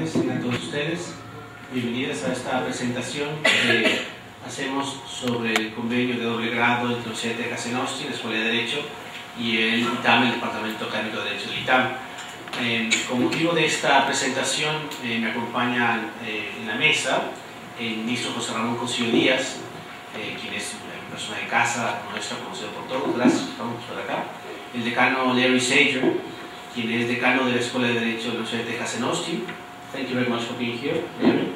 tardes a todos ustedes. Bienvenidos a esta presentación que hacemos sobre el convenio de doble grado entre la Universidad de Texas en Austin, la Escuela de Derecho, y el ITAM, el Departamento Académico de Derecho del ITAM. Con motivo de esta presentación me acompaña en la mesa el ministro José Ramón Concilio Díaz, quien es una persona de casa nuestra, conocido por todos, gracias, estamos por acá. El decano Larry Sager, quien es decano de la Escuela de Derecho de la Universidad de Texas en Austin. Thank you very much for being here, Larry.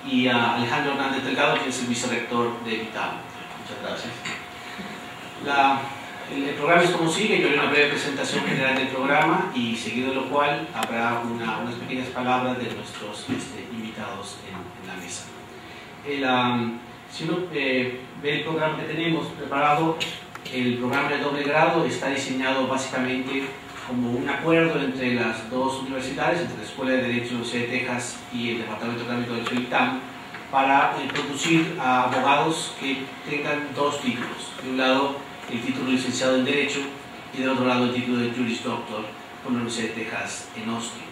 Y Alejandro Hernández Delgado, quien es el vicerrector de ITAM. Muchas gracias. El programa es como sigue. Yo haré una breve presentación general del programa y seguido de lo cual habrá unas pequeñas palabras de nuestros invitados en la mesa. Si uno ve el programa que tenemos preparado, el programa de doble grado está diseñado básicamente como un acuerdo entre las dos universidades, entre la Escuela de Derecho de la Universidad de Texas y el Departamento Académico de Derecho del ITAM, para producir a abogados que tengan dos títulos. De un lado, el título de licenciado en Derecho y de otro lado, el título de Juris Doctor por la Universidad de Texas en Austin.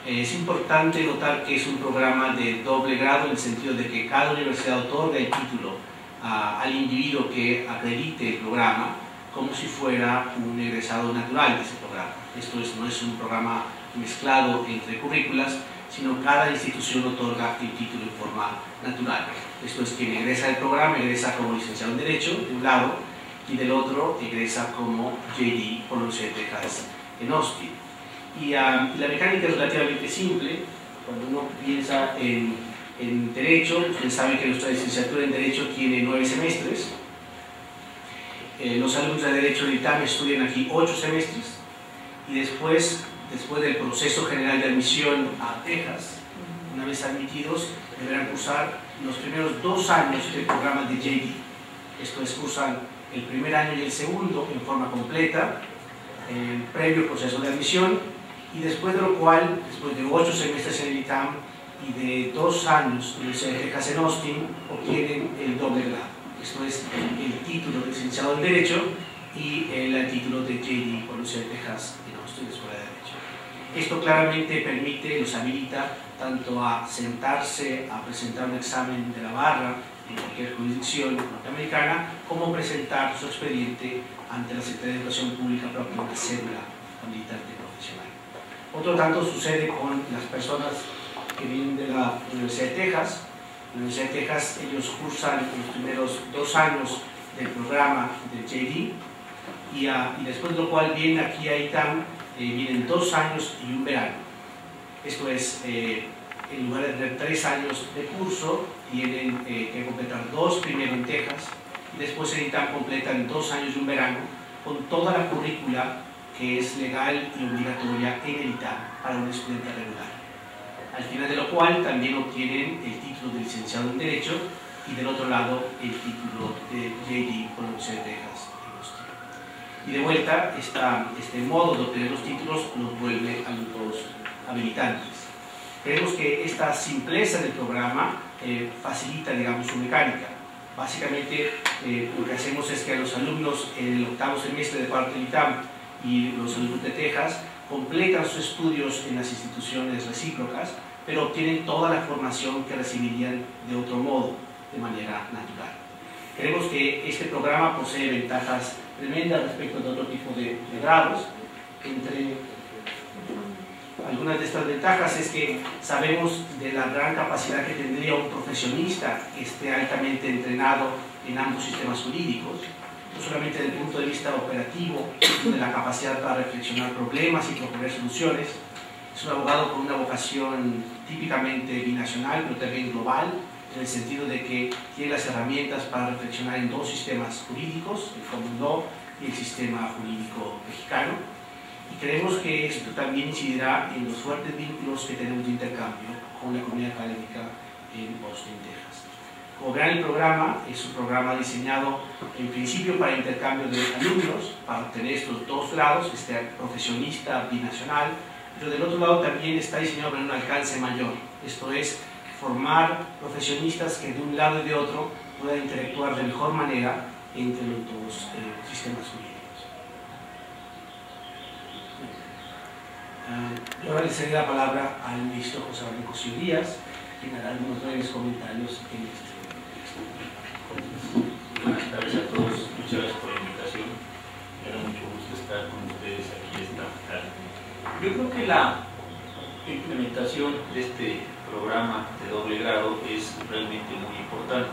Es importante notar que es un programa de doble grado en el sentido de que cada universidad otorga el título al individuo que acredite el programa como si fuera un egresado natural de ese programa. Esto no es un programa mezclado entre currículas, sino cada institución otorga el título en forma natural. Esto es, quien egresa el programa egresa como licenciado en Derecho, de un lado, y del otro egresa como JD por la Universidad de Texas en Austin. Y la mecánica es relativamente simple. Cuando uno piensa en Derecho, ustedes saben que nuestra licenciatura en Derecho tiene 9 semestres. Los alumnos de Derecho del ITAM estudian aquí 8 semestres y después del proceso general de admisión a Texas, una vez admitidos, deberán cursar los primeros 2 años del programa de JD. Esto es, cursan el primer año y el segundo en forma completa, previo proceso de admisión, y después de lo cual, después de 8 semestres en el ITAM y de 2 años en la Universidad de Texas en Austin, obtienen el doble grado. Esto es el título de licenciado en Derecho y el título de JD por la Universidad de Texas en Austin, la Escuela de Derecho. Esto claramente permite, los habilita tanto a sentarse a presentar un examen de la barra en cualquier jurisdicción norteamericana, como presentar su expediente ante la Secretaría de Educación Pública para obtener una cédula habilitante profesional. Otro tanto sucede con las personas que vienen de la Universidad de Texas. En la Universidad de Texas ellos cursan los primeros 2 años del programa de JD y después de lo cual vienen aquí a ITAM, vienen 2 años y un verano. Esto es, en lugar de tener 3 años de curso, tienen que completar 2 primero en Texas y después en ITAM completan 2 años y un verano con toda la currícula que es legal y obligatoria en el ITAM para un estudiante regular. Al final de lo cual también obtienen el título de licenciado en Derecho y del otro lado el título de JD por la Universidad de Texas en Austin. Y de vuelta, este modo de obtener los títulos nos vuelve a los dos habilitantes. Creemos que esta simpleza del programa facilita, digamos, su mecánica. Básicamente, lo que hacemos es que a los alumnos en el 8º semestre de parte del ITAM y los alumnos de Texas completan sus estudios en las instituciones recíprocas, pero obtienen toda la formación que recibirían de otro modo, de manera natural. Creemos que este programa posee ventajas tremendas respecto de otro tipo de grados. Entre algunas de estas ventajas es que sabemos de la gran capacidad que tendría un profesionista que esté altamente entrenado en ambos sistemas jurídicos, no solamente desde el punto de vista operativo, de la capacidad para reflexionar problemas y proponer soluciones. Es un abogado con una vocación típicamente binacional, pero también global, en el sentido de que tiene las herramientas para reflexionar en 2 sistemas jurídicos, el common law y el sistema jurídico mexicano. Y creemos que esto también incidirá en los fuertes vínculos que tenemos de intercambio con la comunidad académica en Austin, Texas. Como verán, el programa es un programa diseñado en principio para intercambio de alumnos, para obtener estos 2 grados, este profesionista binacional, pero del otro lado también está diseñado para un alcance mayor. Esto es, formar profesionistas que de un lado y de otro puedan interactuar de mejor manera entre los 2 sistemas jurídicos. Yo ahora le cederé la palabra al ministro José Francisco Díaz, quien hará algunos breves comentarios en este texto. Buenas tardes a todos, muchas gracias por la invitación. Me da mucho gusto estar con ustedes aquí esta tarde. Yo creo que la implementación de este programa de doble grado es realmente muy importante.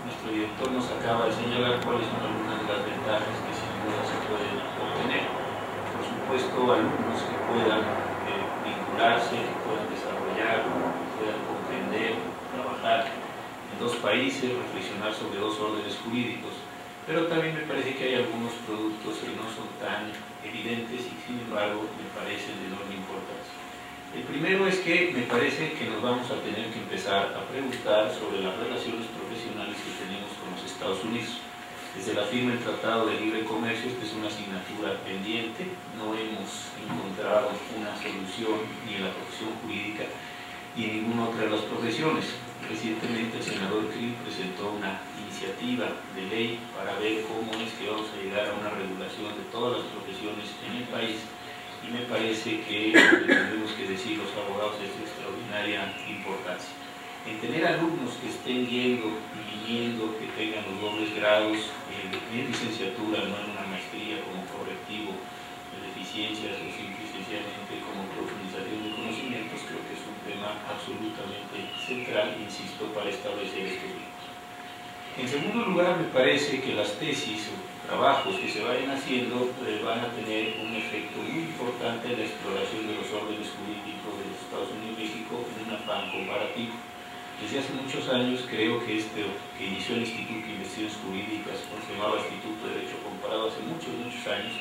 Nuestro director nos acaba de señalar cuáles son algunas de las ventajas que sin duda se pueden obtener. Por supuesto, alumnos que puedan vincularse, que puedan desarrollar, que puedan comprender, trabajar en dos países, reflexionar sobre dos órdenes jurídicos, pero también me parece que hay algunos productos que no son tan evidentes y sin embargo me parecen de enorme importancia. El primero es que me parece que nos vamos a tener que empezar a preguntar sobre las relaciones profesionales que tenemos con los Estados Unidos. Desde la firma del Tratado de Libre Comercio, esta es una asignatura pendiente, no hemos encontrado una solución ni en la profesión jurídica ni en ninguna otra de las profesiones. Recientemente el senador Krill presentó una iniciativa de ley para ver cómo es que vamos a llegar a una regulación de todas las profesiones en el país, y me parece que lo que tendremos que decir los abogados es de extraordinaria importancia. En tener alumnos que estén yendo y viniendo, que tengan los dobles grados en licenciatura, no en una maestría como correctivo de deficiencias o simple y sencillamente como profundización de conocimientos, creo que es un tema absolutamente central, insisto, para establecer estos vínculos. En segundo lugar, me parece que las tesis o trabajos que se vayan haciendo van a tener un efecto muy importante en la exploración de los órdenes jurídicos de los Estados Unidos y México en un afán comparativo. Desde hace muchos años creo que que inició el Instituto de Investigaciones Jurídicas, se llamaba Instituto de Derecho Comparado hace muchos años,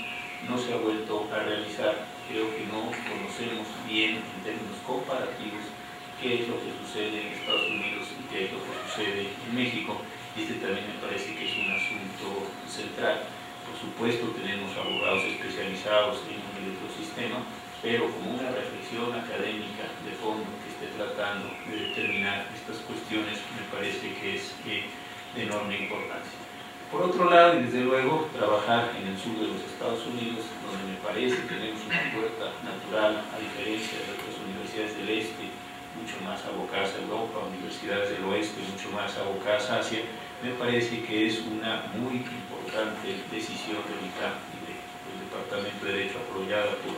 no se ha vuelto a realizar. Creo que no conocemos bien en términos comparativos qué es lo que sucede en Estados Unidos y qué es lo que sucede en México. Y este también me parece que es un asunto central. Por supuesto, tenemos abogados especializados en el otro sistema, pero como una reflexión académica de fondo que esté tratando de determinar estas cuestiones, me parece que es de enorme importancia. Por otro lado, y desde luego, trabajar en el sur de los Estados Unidos, donde me parece que tenemos una puerta natural, a diferencia de otras universidades del este, mucho más abocadas a Europa, universidades del oeste, mucho más abocadas a Asia, me parece que es una muy importante decisión del ITAM y del Departamento de Derecho apoyada por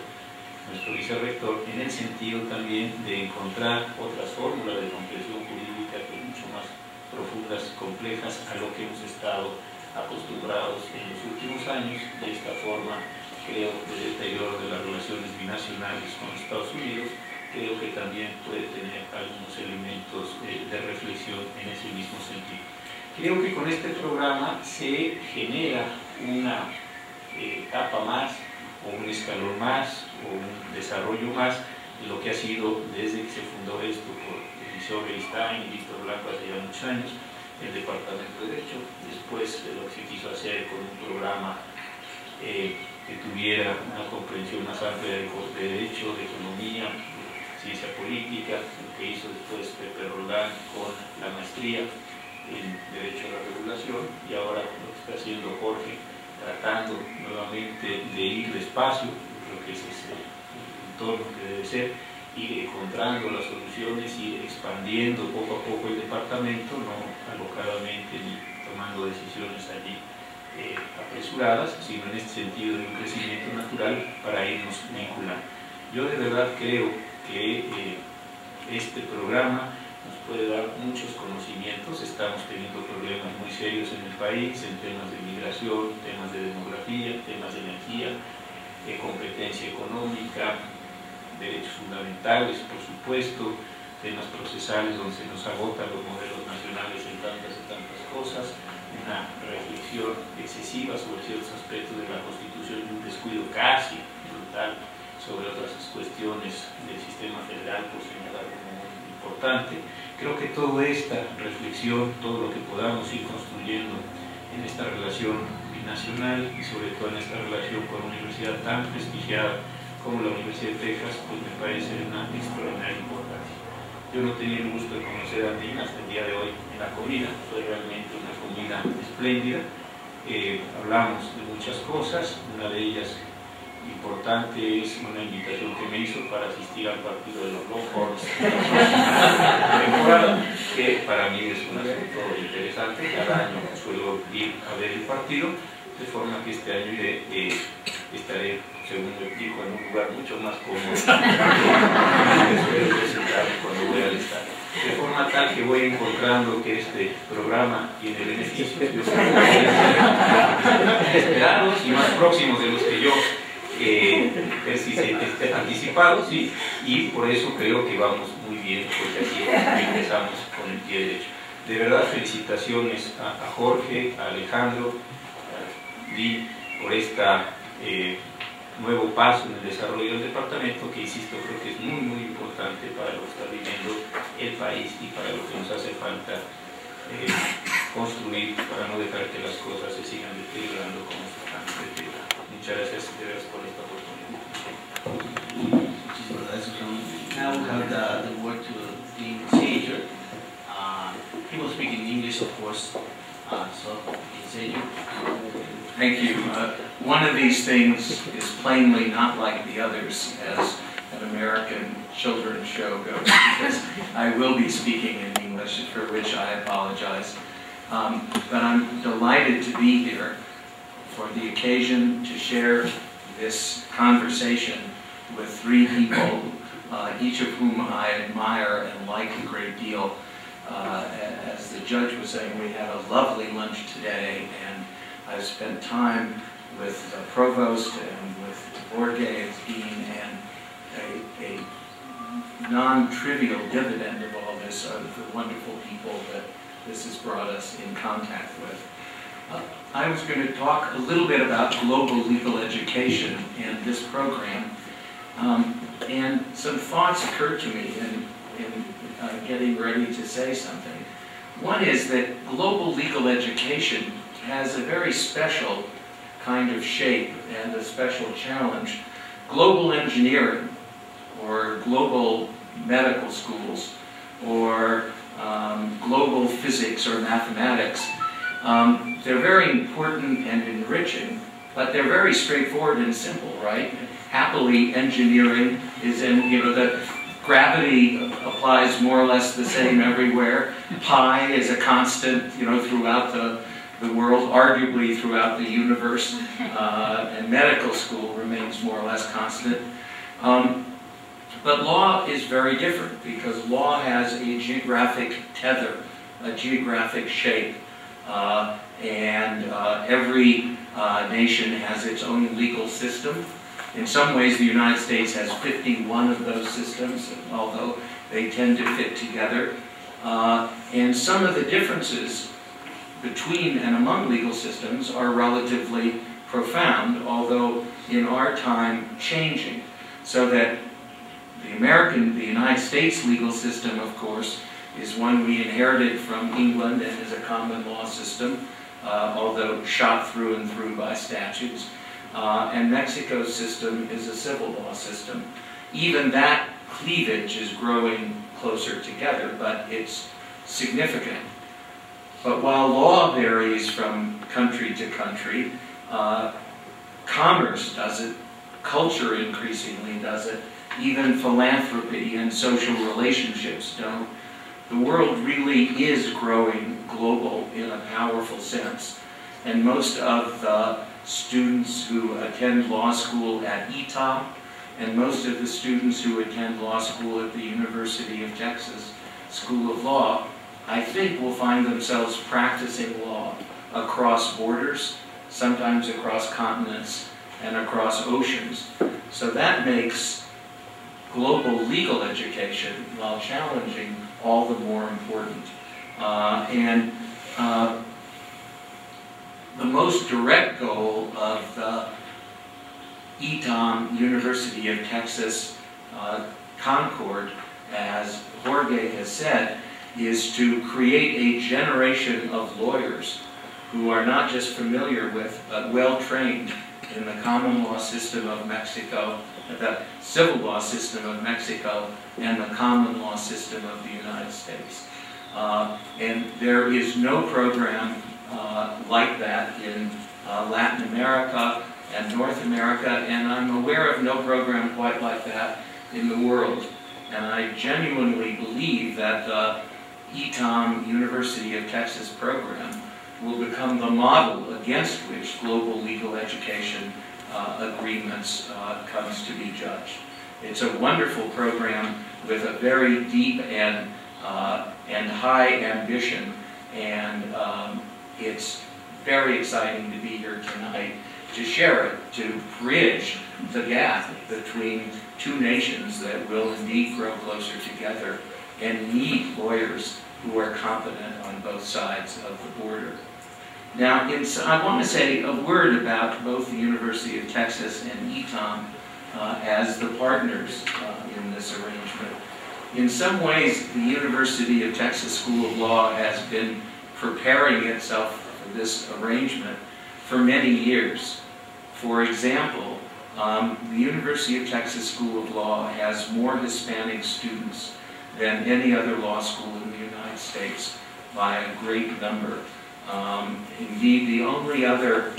nuestro vicerrector, en el sentido también de encontrar otras fórmulas de comprensión jurídica que son mucho más profundas, complejas a lo que hemos estado acostumbrados en los últimos años. De esta forma, creo que el deterioro de las relaciones binacionales con los Estados Unidos creo que también puede tener algunos elementos de reflexión en ese mismo sentido. Creo que con este programa se genera una etapa más, o un escalón más, o un desarrollo más de lo que ha sido desde que se fundó esto por sobre, este y Víctor Blanco hace ya muchos años, el Departamento de Derecho, después de lo que se quiso hacer con un programa que tuviera una comprensión más amplia de Derecho, de Economía, Ciencia Política, lo que hizo después Pepe Roldán con la maestría en Derecho a la Regulación, y ahora lo que está haciendo Jorge, tratando nuevamente de ir despacio, creo que ese es el entorno que debe ser, ir encontrando las soluciones, ir expandiendo poco a poco el departamento, no alocadamente ni tomando decisiones allí apresuradas, sino en este sentido de un crecimiento natural para irnos vinculando. Yo de verdad creo que este programa nos puede dar muchos conocimientos. Estamos teniendo problemas muy serios en el país en temas de migración, temas de demografía, temas de energía, competencia económica, derechos fundamentales, por supuesto, temas procesales donde se nos agotan los modelos nacionales en tantas y tantas cosas, una reflexión excesiva sobre ciertos aspectos de la Constitución y un descuido casi brutal sobre otras cuestiones del sistema federal, por señalar como muy importante. Creo que toda esta reflexión, todo lo que podamos ir construyendo en esta relación binacional y sobre todo en esta relación con una universidad tan prestigiada como la Universidad de Texas, pues me parece de una extraordinaria importancia. Yo no tenía el gusto de conocer a Andina hasta el día de hoy en la comida, fue realmente una comida espléndida. Hablamos de muchas cosas, una de ellas importante, es una invitación que me hizo para asistir al partido de los Longhorns temporada, que para mí es un asunto interesante. Cada año suelo ir a ver el partido, de forma que este año estaré, según me dijo, en un lugar mucho más cómodo que suelo presentarme cuando voy al estadio. De forma tal que voy encontrando que este programa tiene beneficios esperados y más próximos de los que yo anticipados, ¿sí? Y por eso creo que vamos muy bien, porque así empezamos con el pie derecho. De verdad, felicitaciones a Jorge, a Alejandro, a Di, por esta nuevo paso en el desarrollo del departamento, que insisto, creo que es muy muy importante para lo que está viviendo el país y para lo que nos hace falta construir, para no dejar que las cosas se sigan deteriorando como se están deteriorando. Muchas gracias de veras por esta oportunidad. Muchísimas gracias, Ramón. Now we have the word to the Sager. He will speak in English, of course. So, Sager. Thank you. One of these things is plainly not like the others, as an American children's show goes, because I will be speaking in English, for which I apologize. But I'm delighted to be here for the occasion to share this conversation with three people, each of whom I admire and like a great deal. As the judge was saying, we had a lovely lunch today, and I've spent time with the provost and with Jorge as dean, and a non-trivial dividend of all this are the wonderful people that this has brought us in contact with. I was going to talk a little bit about global legal education and this program, and some thoughts occurred to me in getting ready to say something. One is that global legal education has a very special kind of shape and a special challenge. Global engineering, or global medical schools, or global physics or mathematics, they're very important and enriching, but they're very straightforward and simple, right? Happily, engineering is in, the gravity applies more or less the same everywhere. Pi is a constant, throughout the world, arguably throughout the universe, and medical school remains more or less constant. But law is very different, because law has a geographic tether, a geographic shape, and every nation has its own legal system. In some ways, the United States has 51 of those systems, although they tend to fit together. And some of the differences between and among legal systems are relatively profound, although in our time changing. So that the United States legal system, of course, is one we inherited from England and is a common law system, although shot through and through by statutes. And Mexico's system is a civil law system. Even that cleavage is growing closer together, but it's significant. But while law varies from country to country, commerce does it, culture increasingly does it, even philanthropy and social relationships don't. The world really is growing global in a powerful sense. And most of the students who attend law school at ITAM, and most of the students who attend law school at the University of Texas School of Law, I think will find themselves practicing law across borders, sometimes across continents, and across oceans. So that makes global legal education, while challenging, all the more important. The most direct goal of the ITAM University of Texas Concord, as Jorge has said, is to create a generation of lawyers who are not just familiar with, but well-trained in the common law system of Mexico, the civil law system of Mexico, and the common law system of the United States. And there is no program like that in Latin America and North America, and I'm aware of no program quite like that in the world. And I genuinely believe that the ITAM-University of Texas program will become the model against which global legal education agreements comes to be judged. It's a wonderful program with a very deep and high ambition, and it's very exciting to be here tonight to share it, to bridge the gap between two nations that will indeed grow closer together and need lawyers who are competent on both sides of the border. Now, I want to say a word about both the University of Texas and ITAM as the partners in this arrangement. In some ways, the University of Texas School of Law has been preparing itself for this arrangement for many years. For example, the University of Texas School of Law has more Hispanic students than any other law school in the United States by a great number. Indeed, the only other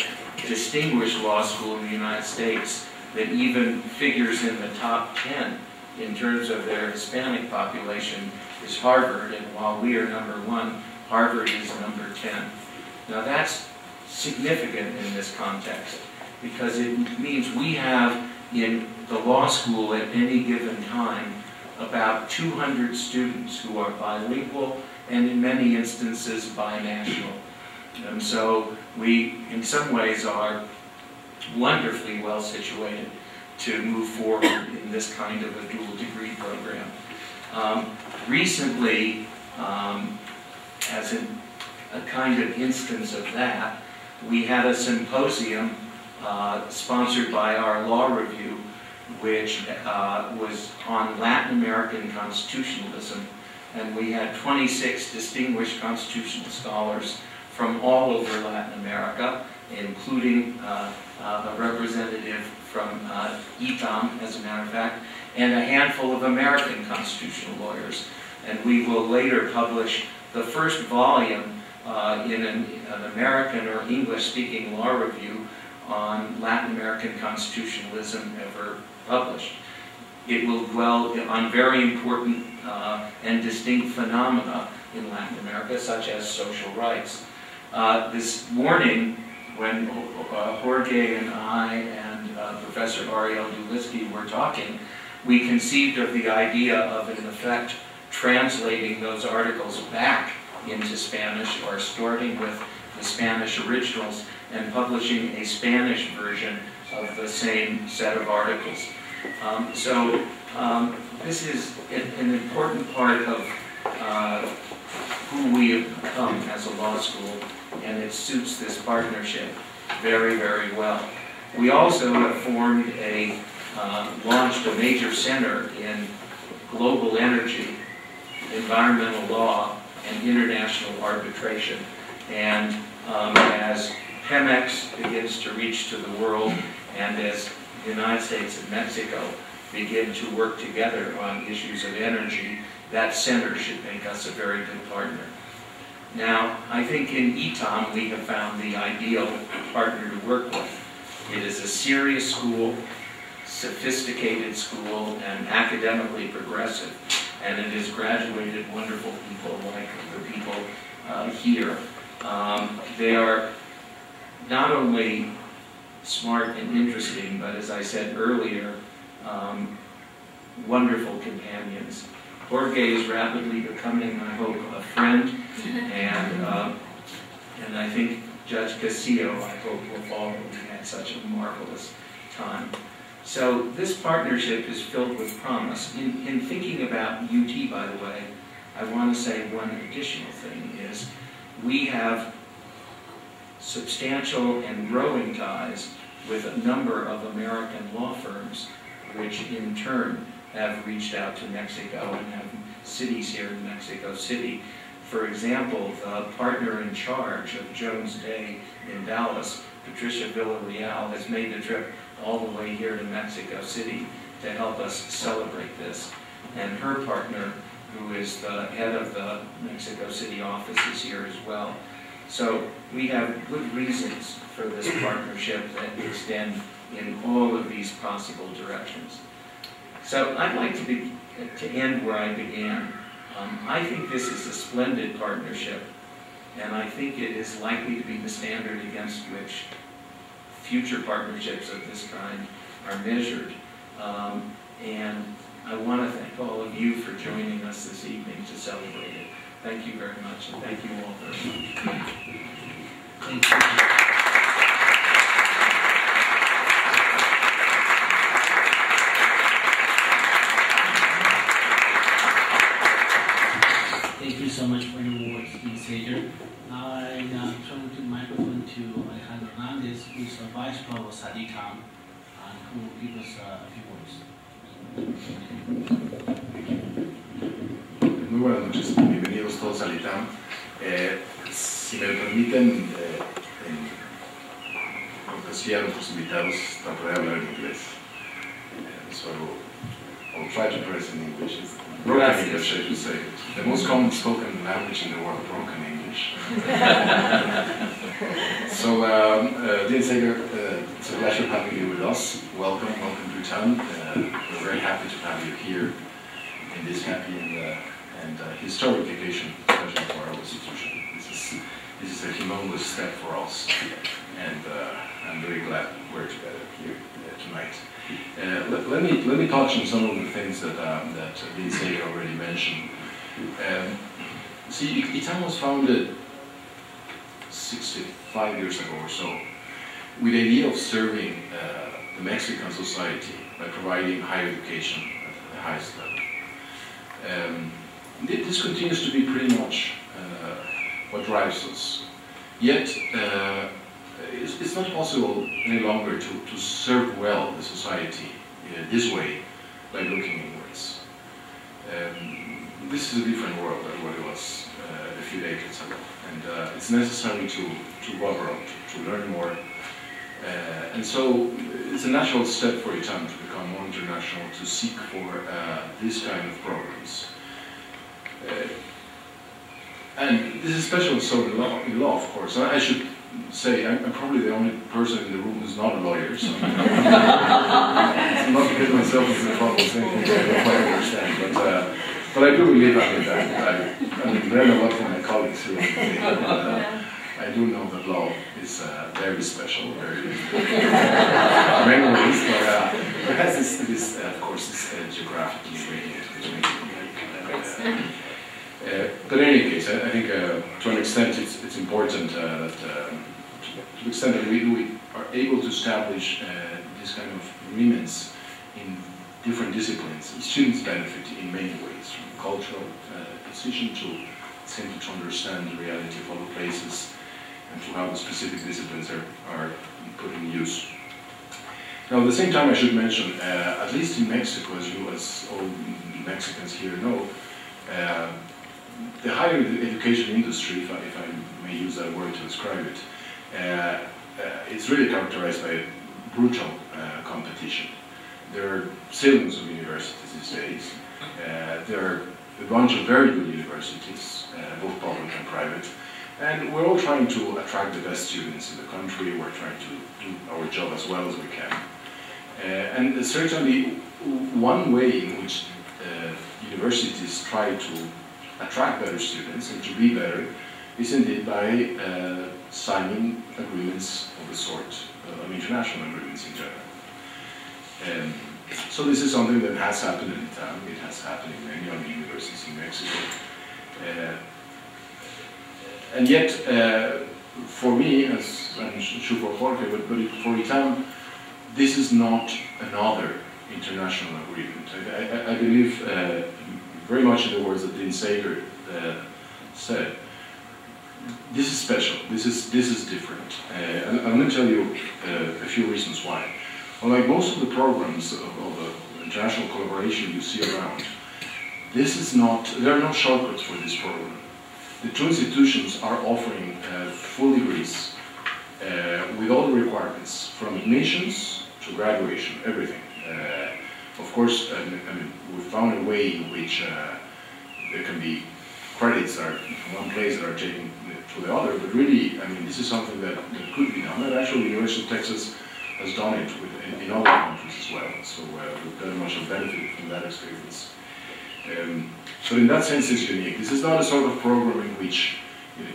distinguished law school in the United States that even figures in the top 10 in terms of their Hispanic population is Harvard, and while we are number 1, Harvard is number 10. Now that's significant in this context, because it means we have in the law school at any given time about 200 students who are bilingual and in many instances binational. And so we, in some ways, are wonderfully well situated to move forward in this kind of a dual degree program. Recently, as a kind of instance of that, we had a symposium sponsored by our law review, which was on Latin American constitutionalism, and we had 26 distinguished constitutional scholars from all over Latin America, including a representative from ITAM, as a matter of fact, and a handful of American constitutional lawyers. And we will later publish the first volume in an American or English-speaking law review on Latin American constitutionalism ever published. It will dwell on very important and distinct phenomena in Latin America, such as social rights. This morning, when Jorge and I and Professor Ariel Dulisky were talking, we conceived of the idea of, in effect, translating those articles back into Spanish, or starting with the Spanish originals and publishing a Spanish version of the same set of articles. This is an important part of who we have become as a law school, and it suits this partnership very, very well. We also have formed launched a major center in global energy, environmental law, and international arbitration. And as Pemex begins to reach to the world, and as the United States and Mexico begin to work together on issues of energy, that center should make us a very good partner. Now, I think in ITAM we have found the ideal partner to work with. It is a serious school, sophisticated school, and academically progressive. And it has graduated wonderful people like the people here. They are not only smart and interesting, but as I said earlier, wonderful companions. Jorge is rapidly becoming, I hope, a friend, and I think Judge Castillo, I hope, will follow. We had such a marvelous time. So this partnership is filled with promise. In thinking about UT, by the way, I want to say one additional thing is we have substantial and growing ties with a number of American law firms, which in turn have reached out to Mexico and have cities here in Mexico City. For example, the partner in charge of Jones Day in Dallas, Patricia Villarreal, has made the trip all the way here to Mexico City to help us celebrate this. And her partner, who is the head of the Mexico City office, is here as well. So we have good reasons for this partnership that extend in all of these possible directions. So I'd like to end where I began. I think this is a splendid partnership, and I think it is likely to be the standard against which future partnerships of this kind are measured. And I want to thank all of you for joining us this evening to celebrate it. Thank you very much, and thank you all very much. Thank you. Thank you so much for your words, Ms. Sager. I turn the microphone to Alejandro Hernandez, who is the Vice Provost at ITAM, and who will give us a few words. Muy buenas noches, bienvenidos todos al ITAM. Si me lo permiten, en cortesía a nuestros invitados, trataré de hablar en inglés. So I'll try to press in English. It's broken English, I should say. The most common spoken language in the world, broken English. So, Dean Sager, it's a pleasure having you with us. Welcome to ITAM. We're very happy to have you here in this happy and historic occasion, especially for our institution. This is a humongous step for us, and I'm very glad we're together here tonight. Let me touch on some of the things that Dean Sager already mentioned. See, ITAM was founded 65 years ago or so with the idea of serving the Mexican society by providing higher education at the highest level. This continues to be pretty much what drives us. Yet, it's not possible any longer to serve well the society this way by looking inwards. This is a different world than what it was a few decades ago, and it's necessary to cover up, to learn more. And so it's a natural step for ITAM to become more international, to seek for this kind of programs. And this is especially so in law, of course. I should say I'm probably the only person in the room who's not a lawyer, so I'm not to get myself into trouble saying things I don't quite understand, but I do believe that. I learn a lot from my colleagues here. I do know that law is very special, very many ways, but it has this of course, this geographical gradient between. But in any case, I think to an extent it's important that to the extent that we are able to establish this kind of agreements in different disciplines, students benefit in many ways, from cultural decision to simply to understand the reality of other places and to how the specific disciplines are put in use. Now, at the same time, I should mention, at least in Mexico, as all Mexicans here know, the higher education industry, if I may use that word to describe it, it's really characterized by brutal competition. There are zillions of universities these days. There are a bunch of very good universities, both public and private, and we're all trying to attract the best students in the country. We're trying to do our job as well as we can. And certainly one way in which universities try to attract better students and to be better is indeed by signing agreements of the sort, international agreements in general. So this is something that has happened in ITAM. It has happened in many other universities in Mexico. And yet, for me, as I'm sure for Jorge, but for ITAM, this is not another international agreement. I believe very much in the words that Dean Sager said. This is special. This is different. And I'm going to tell you a few reasons why. Unlike most of the programs of international collaboration you see around, this is not. There are no shortcuts for this program. The two institutions are offering full degrees with all the requirements, from admissions to graduation, everything. Of course, we found a way in which there can be credits that are from one place that are taken to the other, but really, this is something that could be done. And actually, the University of Texas has done it in other countries as well. So we've very much benefited from that experience. So in that sense, it's unique. This is not a sort of program in which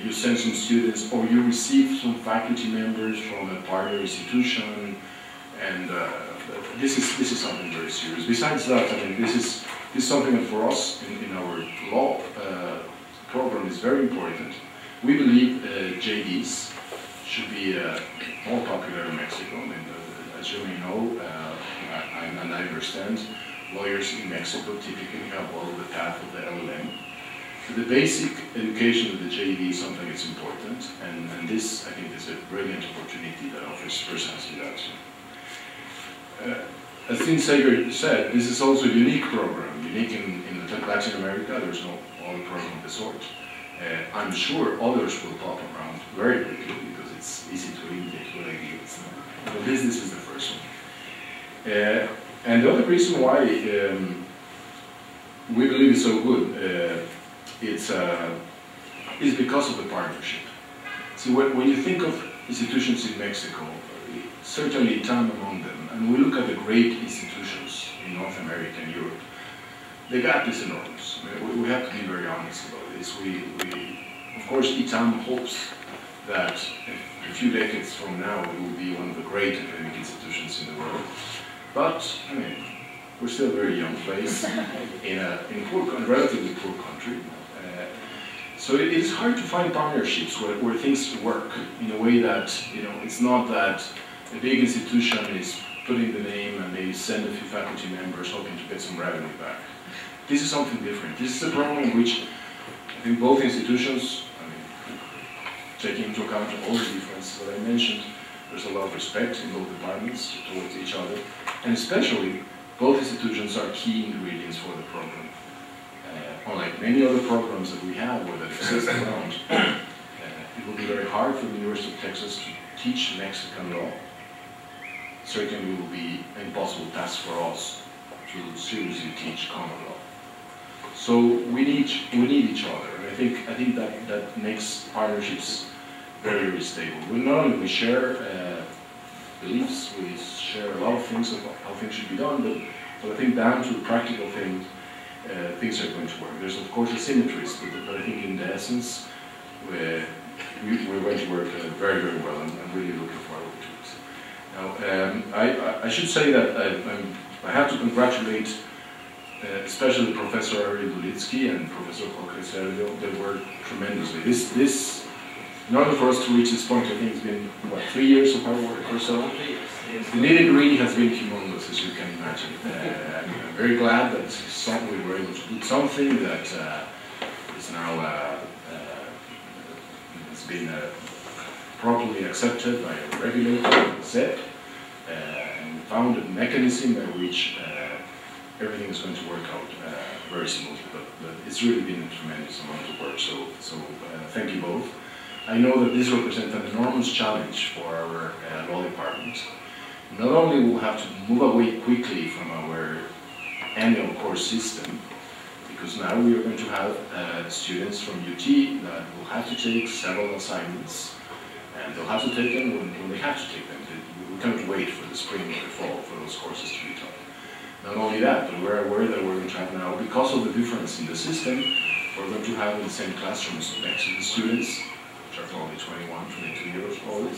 you send some students or you receive some faculty members from a partner institution, and this is something very serious. Besides that, I mean, this is something that for us in our law program is very important. We believe JDs should be more popular in Mexico. I mean, as you may know, and I understand, lawyers in Mexico typically have followed the path of the LLM. So the basic education of the JD is something that's important, and this, I think, is a brilliant opportunity that offers precisely that. As Dean Sager said, this is also a unique program, unique in Latin America. There's no other program of the sort. I'm sure others will pop around very quickly because it's easy to imitate what I do. But this is the first one. And the other reason why we believe it's so good is because of the partnership. See, when you think of institutions in Mexico, certainly ITAM among them, and we look at the great institutions in North America and Europe, the gap is enormous. I mean, we have to be very honest about this. Of course, ITAM hopes that a few decades from now it will be one of the great academic institutions in the world. But, I mean, we're still a very young place in a relatively poor country. So it is hard to find partnerships where things work in a way that, it's not that a big institution is putting the name and maybe send a few faculty members hoping to get some revenue back. This is something different. This is a program in which I think both institutions, taking into account all the differences that I mentioned, there's a lot of respect in both departments towards each other, and especially both institutions are key ingredients for the program. Unlike many other programs that we have or that exist around, it will be very hard for the University of Texas to teach Mexican law. Certainly it will be an impossible task for us to seriously teach common law. So we need each other, and I think that makes partnerships very, very stable. We not only share beliefs, we share a lot of things about how things should be done, but I think down to the practical things, things are going to work. There's of course asymmetries, but I think in the essence, we're going to work very, very well, and I'm really looking forward to it. Now, I should say that I have to congratulate especially Professor Ariel Dulitsky and Professor Jorge Sergio. They worked tremendously. This, in order for us to reach this point, I think it's been, what, 3 years of our work or so? The nitty-gritty has been humongous, as you can imagine. I'm very glad that we were able to do something that is now has been properly accepted by a regulator, SEP, and we found a mechanism by which everything is going to work out very smoothly. But it's really been a tremendous amount of work. So thank you both. I know that this represents an enormous challenge for our law department. Not only will we have to move away quickly from our annual course system, because now we are going to have students from UT that will have to take several assignments, and they'll have to take them when they have to take them. We can't wait for the spring or the fall for those courses to be taught. Not only that, but we're aware that we're going to have now, because of the difference in the system, we're going to have in the same classrooms Mexican students, which are probably 21, 22 years old,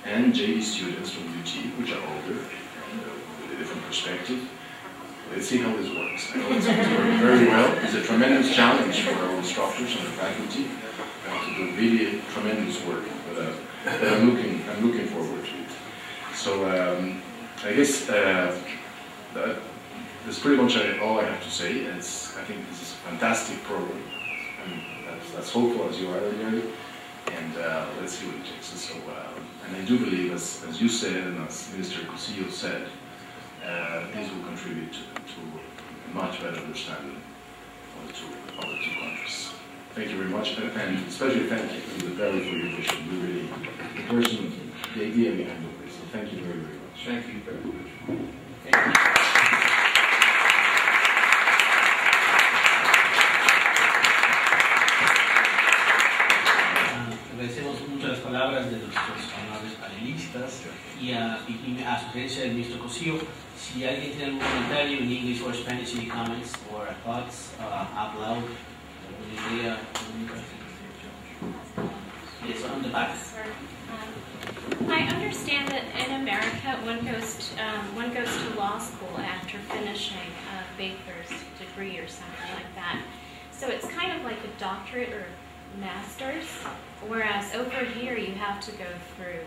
and JD students from UT, which are older, and with a different perspective. Let's see how this works. I know it's going to work very well. It's a tremendous challenge for our instructors and the faculty. We have to do really tremendous work, but I'm looking forward to it. So I guess that's pretty much all I have to say. I think this is a fantastic program. As hopeful as you are, Gary. And let's see what it takes us. So, and I do believe, as you said, and as Minister Cosillo said, this will contribute to a much better understanding of the two countries. Thank you very much, and especially thank you to the Valley for your vision. We really, the person, the idea behind all this. So thank you very, very much. Thank you very much. Thank you. Agradecemos mucho las palabras de nuestros amables panelistas y a sugerencia del ministro Cosío. Si alguien tiene algún comentario en English or Spanish, any comments or thoughts out loud, alguna idea. Yes, on the back. I understand that in America, one goes to law school after finishing a baker's degree or something like that. So it's kind of like a doctorate or master's, whereas over here you have to go through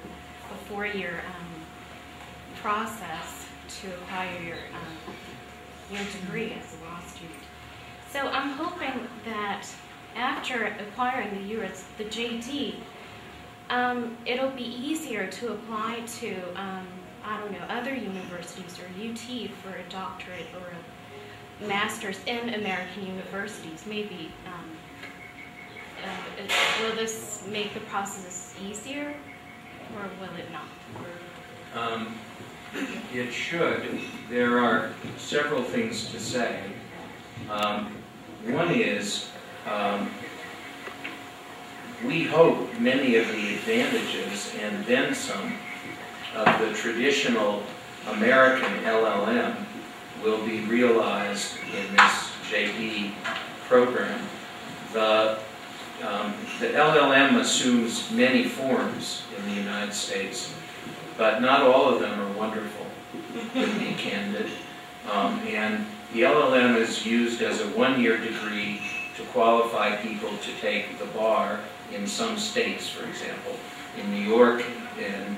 a 4-year process to acquire your degree as a law student. So I'm hoping that after acquiring the JD, it'll be easier to apply to, I don't know, other universities or UT for a doctorate or a master's in American universities. Maybe, will this make the process easier, or will it not? It should. There are several things to say. One is, we hope many of the advantages, and then some, of the traditional American LLM will be realized in this JD program. The LLM assumes many forms in the United States, but not all of them are wonderful, to be candid. And the LLM is used as a 1-year degree to qualify people to take the bar in some states, for example. In New York, in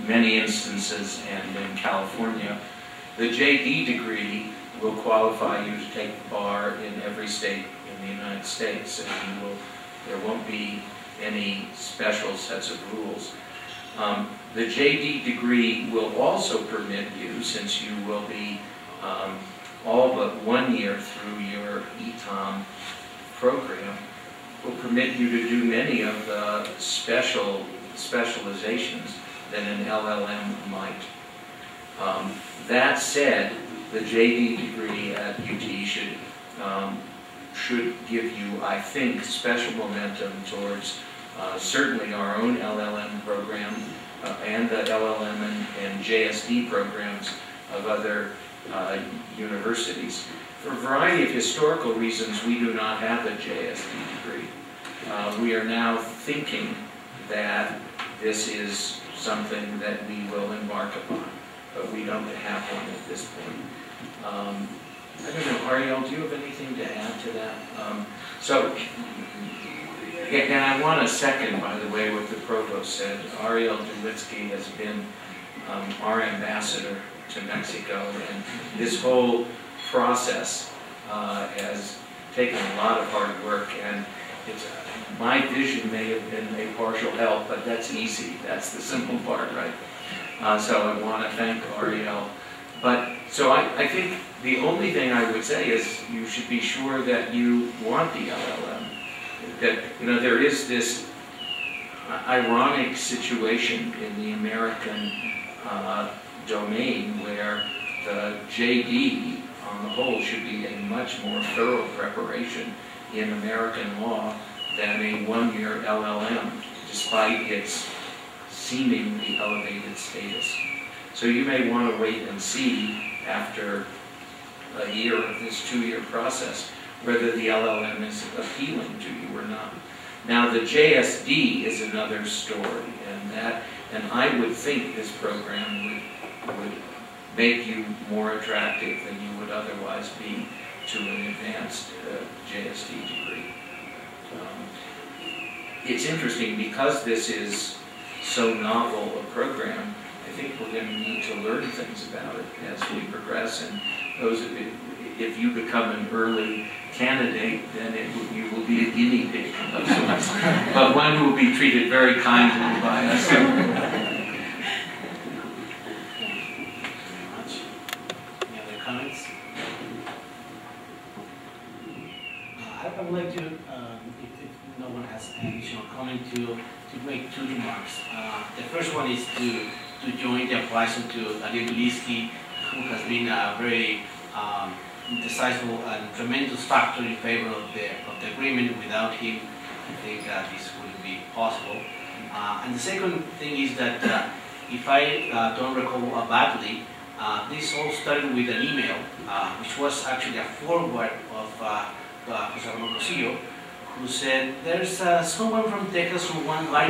many instances, and in California. The JD degree will qualify you to take the bar in every state in the United States, and there won't be any special sets of rules. The JD degree will also permit you, since you will be all but 1 year through your ITAM program, will permit you to do many of the specializations that an LLM might. That said, the JD degree at UT should give you, I think, special momentum towards certainly our own LLM program and the LLM and JSD programs of other universities. For a variety of historical reasons, we do not have a JSD degree. We are now thinking that this is something that we will embark upon, but we don't have one at this point. I don't know, Ariel, do you have anything to add to that? And I want to second, by the way, what the provost said. Ariel Dulitsky has been our ambassador to Mexico, and this whole process has taken a lot of hard work, and my vision may have been a partial help, but that's easy. That's the simple part, right? So I want to thank Ariel. So I think the only thing I would say is you should be sure that you want the LLM. That, there is this ironic situation in the American domain where the JD, on the whole, should be a much more thorough preparation in American law than a 1-year LLM, despite its seemingly elevated status. So you may want to wait and see after a year of this 2-year process whether the LLM is appealing to you or not. Now the JSD is another story, and I would think this program would make you more attractive than you would otherwise be to an advanced JSD degree. It's interesting, because this is so novel a program, I think we're going to need to learn things about it as we progress, and if you become an early candidate, then you will be a guinea pig of sorts, but one who will be treated very kindly by us. I would like to, if no one has an additional comment, to make 2 remarks. The first one is to join the applause to Ariel Dulitsky, who has been a very decisive and tremendous factor in favor of the agreement. Without him, I think this wouldn't be possible. And the second thing is that if I don't recall badly, this all started with an email, which was actually a forward of Jose Rosillo, who said, there's someone from Texas who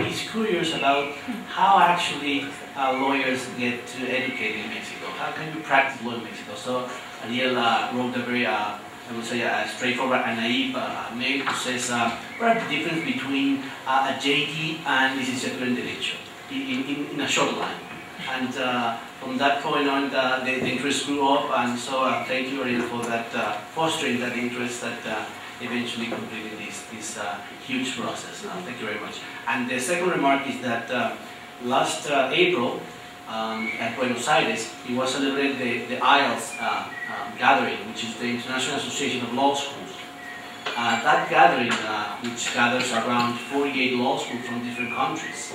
is curious about how actually lawyers get to educate in Mexico. How can you practice law in Mexico? So Ariel wrote a very, I would say, a straightforward and naive mail who says, what are the difference between a JD and licenciatura en Derecho, in a short line. And from that point on, the interest grew up, and so thank you, Ariel, for that, fostering that interest that eventually completed this huge process. Thank you very much. And the second remark is that last April at Buenos Aires, it was celebrated the IELTS gathering, which is the International Association of Law Schools. That gathering, which gathers around 48 law schools from different countries,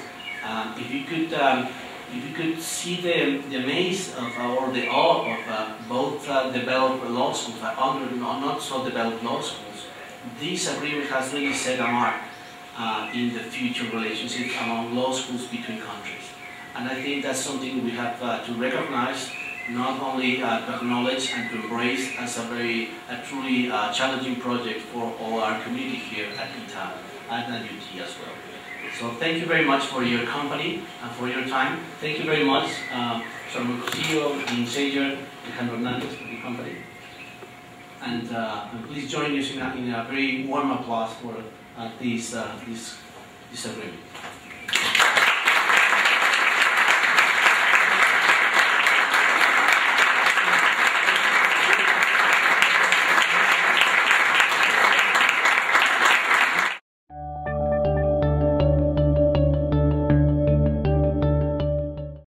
if you could see the amaze of, or the awe of both developed law schools and not so developed law schools, this agreement has really set a mark in the future relationships among law schools between countries. And I think that's something we have to recognize, not only to acknowledge and to embrace as a truly challenging project for all our community here at ITAM and at UT as well. So thank you very much for your company and for your time. Thank you very much, Mr. Rosillo, Dean Sager, and Hernandez for the company. And please join us in a very warm applause for this agreement.